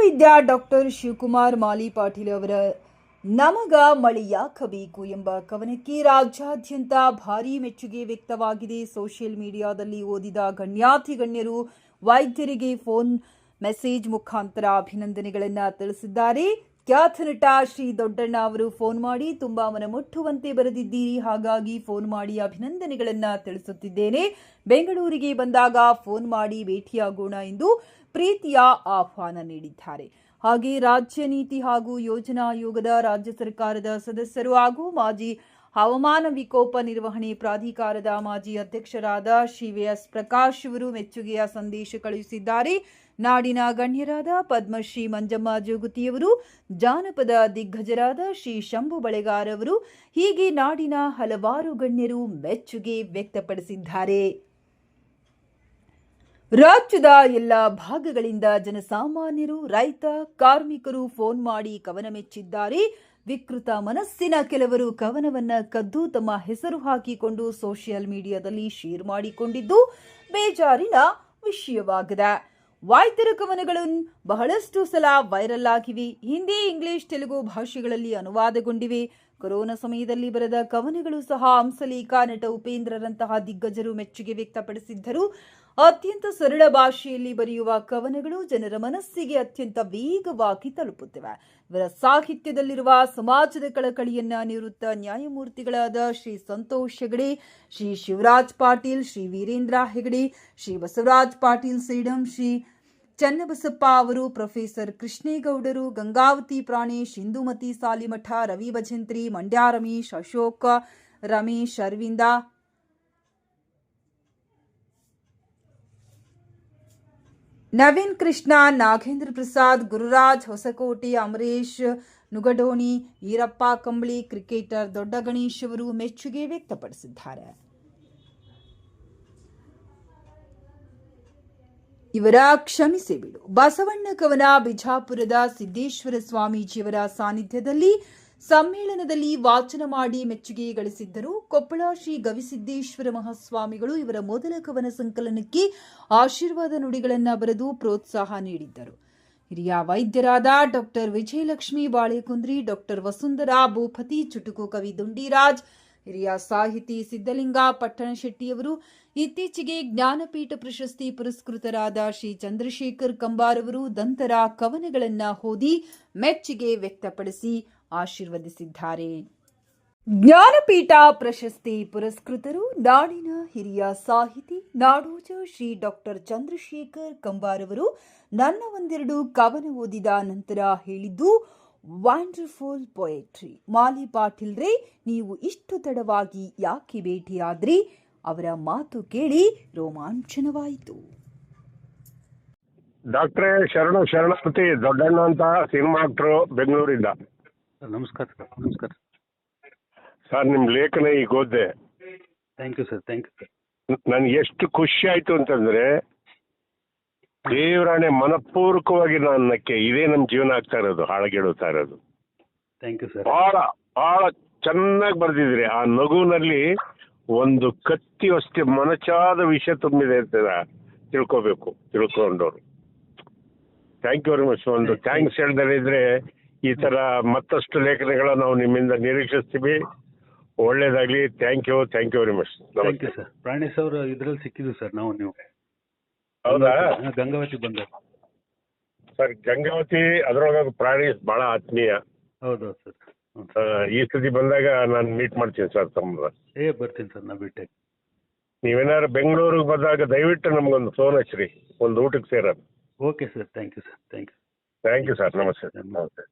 ರಂಗವೈದ್ಯ doctor Shivakumar ಮಾಲಿ ಪಾಟೀಲ್ ಅವರ ನಮಗ ಮಳೆ ಯಾಕಬೇಕು ಎಂಬ ಕವನಕ್ಕೆ ರಾಜ್ಯಾದ್ಯಂತ ಭಾರೀ ಮೆಚ್ಚುಗೆ ವ್ಯಕ್ತವಾಗಿದೆ. ಸೋಷಿಯಲ್ ಮೀಡಿಯಾದಲ್ಲಿ ಓದಿದ ಗಣ್ಯಾತಿಗಣ್ಯರು ವೈದ್ಯರಿಗೆ ಫೋನ್ ಮೆಸೇಜ್ ಮುಖಾಂತರ ಅಭಿನಂದನೆಗಳನ್ನು ತಿಳಿಸಿದ್ದಾರೆ. ಖ್ಯಾತ ನಟ ಶ್ರೀ ದೊಡ್ಡಣ್ಣ ಅವರು ಫೋನ್ ಮಾಡಿ ತುಂಬಾ ಮನಮುಟ್ಟುವಂತೆ ಬರೆದಿದ್ದೀರಿ, ಹಾಗಾಗಿ ಫೋನ್ ಮಾಡಿ ಅಭಿನಂದನೆಗಳನ್ನು ತಿಳಿಸುತ್ತಿದ್ದೇನೆ. ಬೆಂಗಳೂರಿಗೆ ಬಂದಾಗ ಫೋನ್ ಮಾಡಿ ಭೇಟಿಯಾಗೋಣ ಎಂದು ಪ್ರೀತಿಯ ಆಹ್ವಾನ ನೀಡಿದ್ದಾರೆ. ಹಾಗೆ ರಾಜ್ಯ ನೀತಿ ಹಾಗೂ ಯೋಜನಾ ಆಯೋಗದ ರಾಜ್ಯ ಸರ್ಕಾರದ ಸದಸ್ಯರು ಹಾಗೂ ಮಾಜಿ ಹವಾಮಾನ ವಿಕೋಪ ನಿರ್ವಹಣೆ ಪ್ರಾಧಿಕಾರದ ಮಾಜಿ ಅಧ್ಯಕ್ಷರಾದ ಶ್ರೀ ಎಸ್ ಪ್ರಕಾಶ್ ಅವರು ಮೆಚ್ಚುಗೆಯ ಸಂದೇಶ ಕಳುಹಿಸಿದ್ದಾರೆ. ನಾಡಿನ ಗಣ್ಯರಾದ ಪದ್ಮಶ್ರೀ ಮಂಜಮ್ಮ ಜೋಗತಿಯವರು, ಜಾನಪದ ದಿಗ್ಗಜರಾದ ಶ್ರೀ ಶಂಭು ಬಳೆಗಾರ್ ಅವರು, ಹೀಗೆ ನಾಡಿನ ಹಲವಾರು ಗಣ್ಯರು ಮೆಚ್ಚುಗೆ ವ್ಯಕ್ತಪಡಿಸಿದ್ದಾರೆ. ರಾಜ್ಯದ ಎಲ್ಲ ಭಾಗಗಳಿಂದ ಜನಸಾಮಾನ್ಯರು, ರೈತ, ಕಾರ್ಮಿಕರು ಫೋನ್ ಮಾಡಿ ಕವನ ಮೆಚ್ಚಿದ್ದಾರೆ. ವಿಕೃತ ಮನಸ್ಸಿನ ಕೆಲವರು ಕವನವನ್ನ ಕದ್ದು ತಮ್ಮ ಹೆಸರು ಹಾಕಿಕೊಂಡು ಸೋಷಿಯಲ್ ಮೀಡಿಯಾದಲ್ಲಿ ಶೇರ್ ಮಾಡಿಕೊಂಡಿದ್ದು ಬೇಜಾರಿನ ವಿಷಯವಾಗಿದೆ. ವೈದ್ಯರ ಕವನಗಳು ಬಹಳಷ್ಟು ಸಲ ವೈರಲ್ ಆಗಿವೆ. ಹಿಂದಿ, ಇಂಗ್ಲಿಷ್, ತೆಲುಗು ಭಾಷೆಗಳಲ್ಲಿ ಅನುವಾದಗೊಂಡಿವೆ. ಕೊರೋನಾ ಸಮಯದಲ್ಲಿ ಬರೆದ ಕವನಗಳು ಸಹ ಹಂಸಲೇಖ, ನಟ ಉಪೇಂದ್ರರಂತಹ ದಿಗ್ಗಜರು ಮೆಚ್ಚುಗೆ ವ್ಯಕ್ತಪಡಿಸಿದ್ದರು. ಅತ್ಯಂತ ಸರಳ ಭಾಷೆಯಲ್ಲಿ ಬರೆಯುವ ಕವನಗಳು ಜನರ ಮನಸ್ಸಿಗೆ ಅತ್ಯಂತ ವೇಗವಾಗಿ ತಲುಪುತ್ತಿವೆ. ಇವರ ಸಾಹಿತ್ಯದಲ್ಲಿರುವ ಸಮಾಜದ ಕಳಕಳಿಯನ್ನ ನಿವೃತ್ತ ನ್ಯಾಯಮೂರ್ತಿಗಳಾದ ಶ್ರೀ ಸಂತೋಷ್ ಹೆಗಡೆ, ಶ್ರೀ ಶಿವರಾಜ್ ಪಾಟೀಲ್, ಶ್ರೀ ವೀರೇಂದ್ರ ಹೆಗಡೆ, ಶ್ರೀ ಬಸವರಾಜ್ ಪಾಟೀಲ್ ಸೇಡಂ, ಶ್ರೀ ಚನ್ನಬಸಪ್ಪ ಅವರು, ಪ್ರೊಫೆಸರ್ ಕೃಷ್ಣೇಗೌಡರು, ಗಂಗಾವತಿ ಪ್ರಾಣೇಶ್, ಇಂದುಮತಿ ಸಾಲಿಮಠ, ರವಿ ಭಜಂತ್ರಿ, ಮಂಡ್ಯ ರಮೇಶ್, ಅಶೋಕ ರಮೇಶ್, ಅರವಿಂದ, ನವೀನ್ ಕೃಷ್ಣ, ನಾಗೇಂದ್ರ ಪ್ರಸಾದ್, ಗುರುರಾಜ್ ಹೊಸಕೋಟೆ, ಅಮರೇಶ್ ನುಗಡೋಣಿ, ಈರಪ್ಪ ಕಂಬಳಿ, ಕ್ರಿಕೆಟರ್ ದೊಡ್ಡ ಗಣೇಶ್ ಅವರು ಮೆಚ್ಚುಗೆ ವ್ಯಕ್ತಪಡಿಸಿದ್ದಾರೆ. ಇವರ ಕ್ಷಮಿಸಿ ಬಿಡು ಬಸವಣ್ಣ ಕವನ ಬಿಜಾಪುರದ ಸಿದ್ದೇಶ್ವರ ಸ್ವಾಮೀಜಿಯವರ ಸಾನ್ನಿಧ್ಯದಲ್ಲಿ ಸಮ್ಮೇಳನದಲ್ಲಿ ವಾಚನ ಮಾಡಿ ಮೆಚ್ಚುಗೆ ಗಳಿಸಿದ್ದರು. ಕೊಪ್ಪಳ ಶ್ರೀ ಗವಿಸಿದ್ದೇಶ್ವರ ಮಹಾಸ್ವಾಮಿಗಳು ಇವರ ಮೊದಲ ಕವನ ಸಂಕಲನಕ್ಕೆ ಆಶೀರ್ವಾದ ನುಡಿಗಳನ್ನು ಬರೆದು ಪ್ರೋತ್ಸಾಹ ನೀಡಿದ್ದರು. ಹಿರಿಯ ವೈದ್ಯರಾದ ಡಾಕ್ಟರ್ ವಿಜಯಲಕ್ಷ್ಮಿ ಬಾಳೆಕುಂದ್ರಿ, ಡಾಕ್ಟರ್ ವಸುಂಧರಾ ಭೂಪತಿ, ಚುಟುಕು ಕವಿ ದುಂಡಿರಾಜ್, ಹಿರಿಯ ಸಾಹಿತಿ ಸಿದ್ದಲಿಂಗ ಪಟ್ಟಣಶೆಟ್ಟಿಯವರು, ಇತ್ತೀಚೆಗೆ ಜ್ಞಾನಪೀಠ ಪ್ರಶಸ್ತಿ ಪುರಸ್ಕೃತರಾದ ಶ್ರೀ ಚಂದ್ರಶೇಖರ್ ಕಂಬಾರ್ ಅವರು ದಂತರ ಕವನಗಳನ್ನು ಓದಿ ಮೆಚ್ಚುಗೆ ವ್ಯಕ್ತಪಡಿಸಿ ಆಶೀರ್ವದಿಸಿದ್ದಾರೆ. ಜ್ಞಾನಪೀಠ ಪ್ರಶಸ್ತಿ ಪುರಸ್ಕೃತರು ನಾಡಿನ ಹಿರಿಯ ಸಾಹಿತಿ ನಾಡೋಜ ಶ್ರೀ ಡಾಕ್ಟರ್ ಚಂದ್ರಶೇಖರ್ ಕಂಬಾರ್ ಅವರು ನನ್ನ ಒಂದೆರಡು ಕವನ ಓದಿದ ನಂತರ ಹೇಳಿದ್ದು, ವಂಡರ್ಫುಲ್ ಪೊಯೆಟ್ರಿ. ಮಾಲಿ ಪಾಟೀಲ್ ರೇ, ನೀವು ಇಷ್ಟು ತಡವಾಗಿ ಯಾಕೆ ಭೇಟಿಯಾದ್ರಿ? ಅವರ ಮಾತು ಕೇಳಿ ರೋಮಾಂಚನವಾಯಿತು. ಡಾಕ್ಟ್ರೇ ಶರಣಪತಿ ದೊಡ್ಡಣ್ಣ ಅಂತ ಸಿನಿಮಾ ಆಕ್ಟರು, ಬೆಂಗಳೂರಿಂದ. ನಮಸ್ಕಾರ ಸರ್. ನಮಸ್ಕಾರ ಸರ್, ನಿಮ್ಮ ಲೇಖನ ಈಗ ಓದಿದೆ. Thank you sir. Thank you sir. ನನಗೆ ಎಷ್ಟು ಖುಷಿ ಆಯಿತು ಅಂತಂದರೆ, ದೇವರಾಣೆ ಮನಪೂರ್ವಕವಾಗಿ ನನ್ನಕ್ಕೆ ಇದೇ ನಮ್ಮ ಜೀವನ ಆಗ್ತಾ ಇರೋದು, ಹಾಳಗೆಡುತ್ತಾ ಇರೋದು. Thank you sir. ಭಾಳ ಚೆನ್ನಾಗಿ ಬರೆದಿದ್ರಿ. ಆ ನಗುನಲ್ಲಿ ಒಂದು ಕತ್ತಿ ಅಷ್ಟೇ ಮನಚಾದ ವಿಷಯ ತುಂಬಿದೆ ಅಂತ ತಿಳ್ಕೊಂಡವ್ರು. Thank you very much. ಒಂದು ಥ್ಯಾಂಕ್ಸ್ ಹೇಳ್ದಾರಿದ್ರೆ ಈ ಥರ ಮತ್ತಷ್ಟು ಲೇಖನಗಳ ನಾವು ನಿಮ್ಮಿಂದ ನಿರೀಕ್ಷಿಸ್ತೀವಿ. ಒಳ್ಳೇದಾಗಲಿ. Thank you very much. Thank you sir. Pranesh ಅವರು ಇದ್ರಲ್ಲಿ ಸಿಕ್ಕಿದ್ರು ಸರ್. ನೀವು ಹೌದಾ? ಗಂಗಾವತಿ ಬಂದ ಸರ್, ಗಂಗಾವತಿ ಅದರೊಳಗೆ ಪ್ರಾಣೇಶ್ ಭಾಳ ಆತ್ಮೀಯ. ಹೌದು ಸರ್. ಈ ಸತಿ ಬಂದಾಗ ನಾನು ಮೀಟ್ ಮಾಡ್ತೀನಿ ಸರ್ ತಮ್ಮ. ಬರ್ತೀನಿ ಸರ್. ನಾ ಭೇಟಿ. ನೀವೇನಾದ್ರು ಬೆಂಗಳೂರಿಗೆ ಬಂದಾಗ ದಯವಿಟ್ಟು ನಮಗೊಂದು ಫೋನ್ ಹಚ್ಚಿರಿ, ಒಂದು ಊಟಕ್ಕೆ ಸೇರೋದು. Okay sir. Thank you sir. Thank you sir. ನಮಸ್ತೆ.